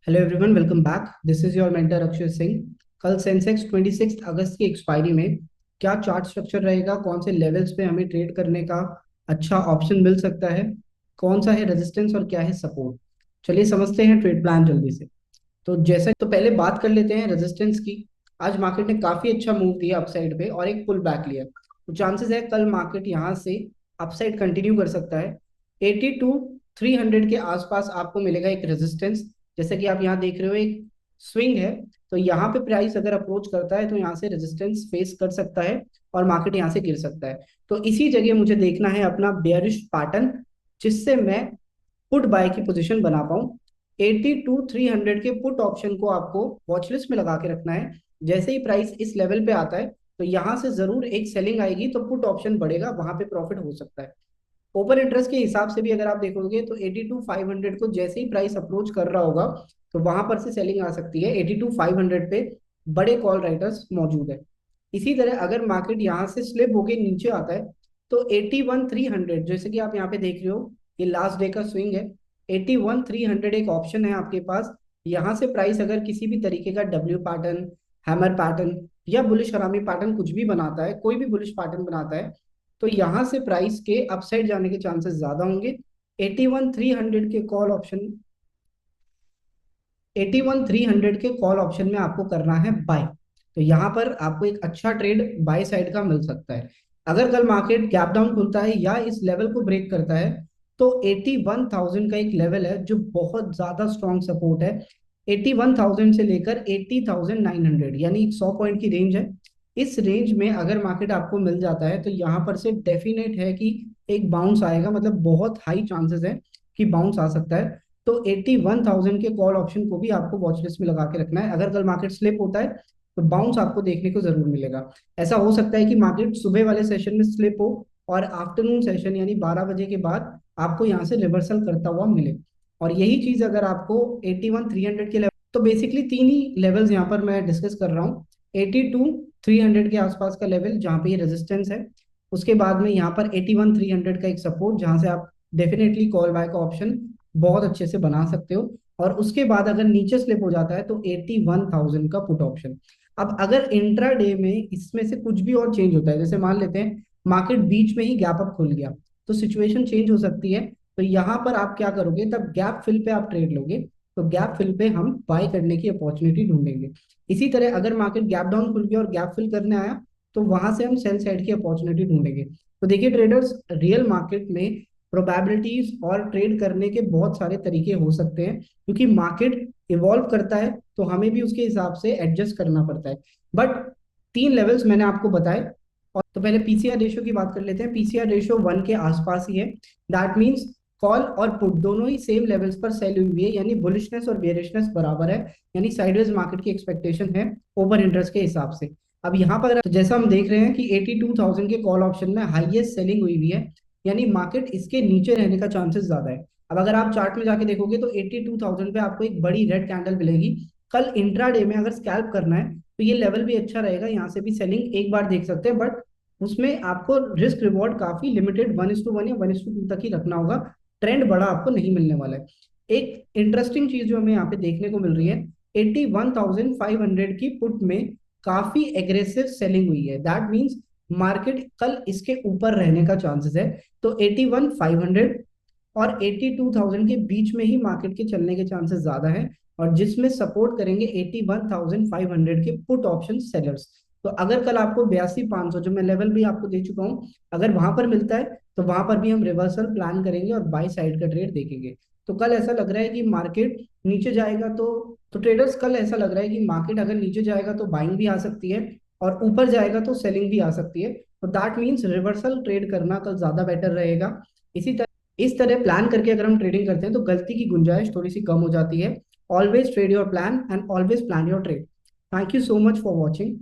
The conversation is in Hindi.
Hello everyone, welcome back. This is your mentor Akshay Singh. कल सेंसेक्स 26 अगस्त की एक्सपायरी में क्या चार्ट स्ट्रक्चर रहेगा, कौन से लेवल्स पे हमें ट्रेड करने का अच्छा ऑप्शन मिल सकता है, कौन सा है रेजिस्टेंस और क्या है सपोर्ट। चलिए समझते हैं ट्रेड प्लान जल्दी से। तो पहले बात कर लेते हैं रेजिस्टेंस की। आज मार्केट ने काफी अच्छा मूव दिया अपसाइड पे और एक पुल बैक लिया, तो चांसेस है कल मार्केट यहाँ से अपसाइड कंटिन्यू कर सकता है। 82 300 के आसपास आपको मिलेगा एक रेजिस्टेंस। जैसे कि आप यहाँ देख रहे हो एक स्विंग है, तो यहाँ पे प्राइस अगर अप्रोच करता है तो यहाँ से रेजिस्टेंस फेस कर सकता है और मार्केट यहाँ से गिर सकता है। तो इसी जगह मुझे देखना है अपना बेयरिश पैटर्न, जिससे मैं पुट बाय की पोजीशन बना पाऊं। 82 300 के पुट ऑप्शन को आपको वॉच लिस्ट में लगा के रखना है। जैसे ही प्राइस इस लेवल पे आता है तो यहाँ से जरूर एक सेलिंग आएगी, तो पुट ऑप्शन बढ़ेगा, वहां पे प्रॉफिट हो सकता है। ओपन इंटरेस्ट के हिसाब से भी अगर आप देखोगे तो 82 500 को जैसे ही प्राइस अप्रोच कर रहा होगा तो वहां पर से सेलिंग आ सकती है। 82 500 पे बड़े कॉल राइटर्स मौजूद है। इसी तरह अगर मार्केट यहाँ से स्लिप होके नीचे आता है तो 81 300, जैसे कि आप यहाँ पे देख रहे हो, ये लास्ट डे का स्विंग है। 81 300 एक ऑप्शन है आपके पास। यहाँ से प्राइस अगर किसी भी तरीके का डब्ल्यू पैटर्न, हैमर पैटर्न या बुलिश हरामी पैटर्न कुछ भी बनाता है, कोई भी बुलिश पैटर्न बनाता है, तो यहाँ से प्राइस के अपसाइड जाने के चांसेस ज्यादा होंगे। 81 300 के कॉल ऑप्शन 81 300 के कॉल ऑप्शन में आपको करना है बाय। तो यहाँ पर आपको एक अच्छा ट्रेड बाय साइड का मिल सकता है। अगर कल मार्केट गैप डाउन खुलता है या इस लेवल को ब्रेक करता है तो 81,000 का एक लेवल है जो बहुत ज्यादा स्ट्रॉन्ग सपोर्ट है। 81,000 से लेकर 80,900 यानी 100 पॉइंट की रेंज है। इस रेंज में अगर मार्केट आपको मिल जाता है तो यहाँ पर से डेफिनेट है कि एक बाउंस आएगा, मतलब बहुत हाई चांसेस है कि बाउंस आ सकता है। तो 81,000 के कॉल ऑप्शन को भी आपको वॉच लिस्ट में लगा के रखना है। अगर कल मार्केट स्लिप होता है तो बाउंस आपको देखने को जरूर मिलेगा। ऐसा हो सकता है कि मार्केट सुबह वाले सेशन में स्लिप हो और आफ्टरनून सेशन यानी 12 बजे के बाद आपको यहाँ से रिवर्सल करता हुआ मिले। और यही चीज अगर आपको 81 300 के लेवल, तो बेसिकली तीन ही लेवल्स यहाँ पर मैं डिस्कस कर रहा हूँ। 82 300 के आसपास का लेवल जहाँ पे ये रेजिस्टेंस है, उसके बाद में यहाँ पर 81 300 का एक सपोर्ट जहां से आप डेफिनेटली कॉल बाय का ऑप्शन बहुत अच्छे से बना सकते हो। और उसके बाद अगर नीचे स्लिप हो जाता है तो 81,000 का पुट ऑप्शन। अब अगर इंट्रा डे में इसमें से कुछ भी और चेंज होता है, जैसे मान लेते हैं मार्केट बीच में ही गैप अप खुल गया, तो सिचुएशन चेंज हो सकती है। तो यहाँ पर आप क्या करोगे, तब गैप फिल पे आप ट्रेड लोगे, तो गैप फिल पे हम बाय करने की अपॉर्चुनिटी ढूंढेंगे। इसी तरह अगर मार्केट गैप डाउन खुल गया और गैप फिल करने आया तो वहां से हम सेल साइड की अपॉर्चुनिटी ढूंढेंगे। तो देखिए ट्रेडर्स, रियल मार्केट में प्रोबेबिलिटीज और ट्रेड करने के बहुत सारे तरीके हो सकते हैं, क्योंकि मार्केट इवॉल्व करता है तो हमें भी उसके हिसाब से एडजस्ट करना पड़ता है। बट तीन लेवल्स मैंने आपको बताए। और तो पहले पीसीआर रेशियो की बात कर लेते हैं। पीसीआर रेशियो 1 के आसपास ही है। दैट मीन्स कॉल और पुट दोनों ही सेम लेवल्स पर सेल हुई है, यानी बुलिशनेस और बेरिशनेस बराबर है, यानी साइडवेज मार्केट की एक्सपेक्टेशन है ओवर इंटरेस्ट के हिसाब से। अब यहाँ पर तो जैसा हम देख रहे हैं कि 82,000 के कॉल ऑप्शन में हाईएस्ट सेलिंग हुई हुई है, यानी मार्केट इसके नीचे रहने का चांसेस ज्यादा है। अब अगर आप चार्ट में जाके देखोगे तो 82,000 पे आपको एक बड़ी रेड कैंडल मिलेगी। कल इंट्रा डे में अगर स्कैल्प करना है तो ये लेवल भी अच्छा रहेगा, यहाँ से भी सेलिंग एक बार देख सकते हैं, बट उसमें आपको रिस्क रिवॉर्ड काफी लिमिटेड 1:1 या 1:2 तक ही रखना होगा। ट्रेंड बड़ा आपको नहीं मिलने वाला है। एक इंटरेस्टिंग चीज जो हमें यहाँ पे देखने को मिल रही है, 81,500 की पुट में काफी एग्रेसिव सेलिंग हुई है। दैट मीन्स मार्केट कल इसके ऊपर रहने का चांसेस है। तो 81 500 और 82,000 के बीच में ही मार्केट के चलने के चांसेस ज्यादा है, और जिसमें सपोर्ट करेंगे 81,500 के पुट ऑप्शन सेलर्स। तो अगर कल आपको 82,500, जो मैं लेवल भी आपको दे चुका हूं, अगर वहां पर मिलता है तो वहां पर भी हम रिवर्सल प्लान करेंगे और बाई साइड का ट्रेड देखेंगे। तो कल ऐसा लग रहा है कि मार्केट नीचे जाएगा, तो ट्रेडर्स कल ऐसा लग रहा है कि मार्केट अगर नीचे जाएगा तो बाइंग भी आ सकती है और ऊपर जाएगा तो सेलिंग भी आ सकती है। तो दैट मीन्स रिवर्सल ट्रेड करना कल ज्यादा बेटर रहेगा। इस तरह प्लान करके अगर हम ट्रेडिंग करते हैं तो गलती की गुंजाइश थोड़ी सी कम हो जाती है। Always trade your plan and always plan your trade. Thank you so much for watching.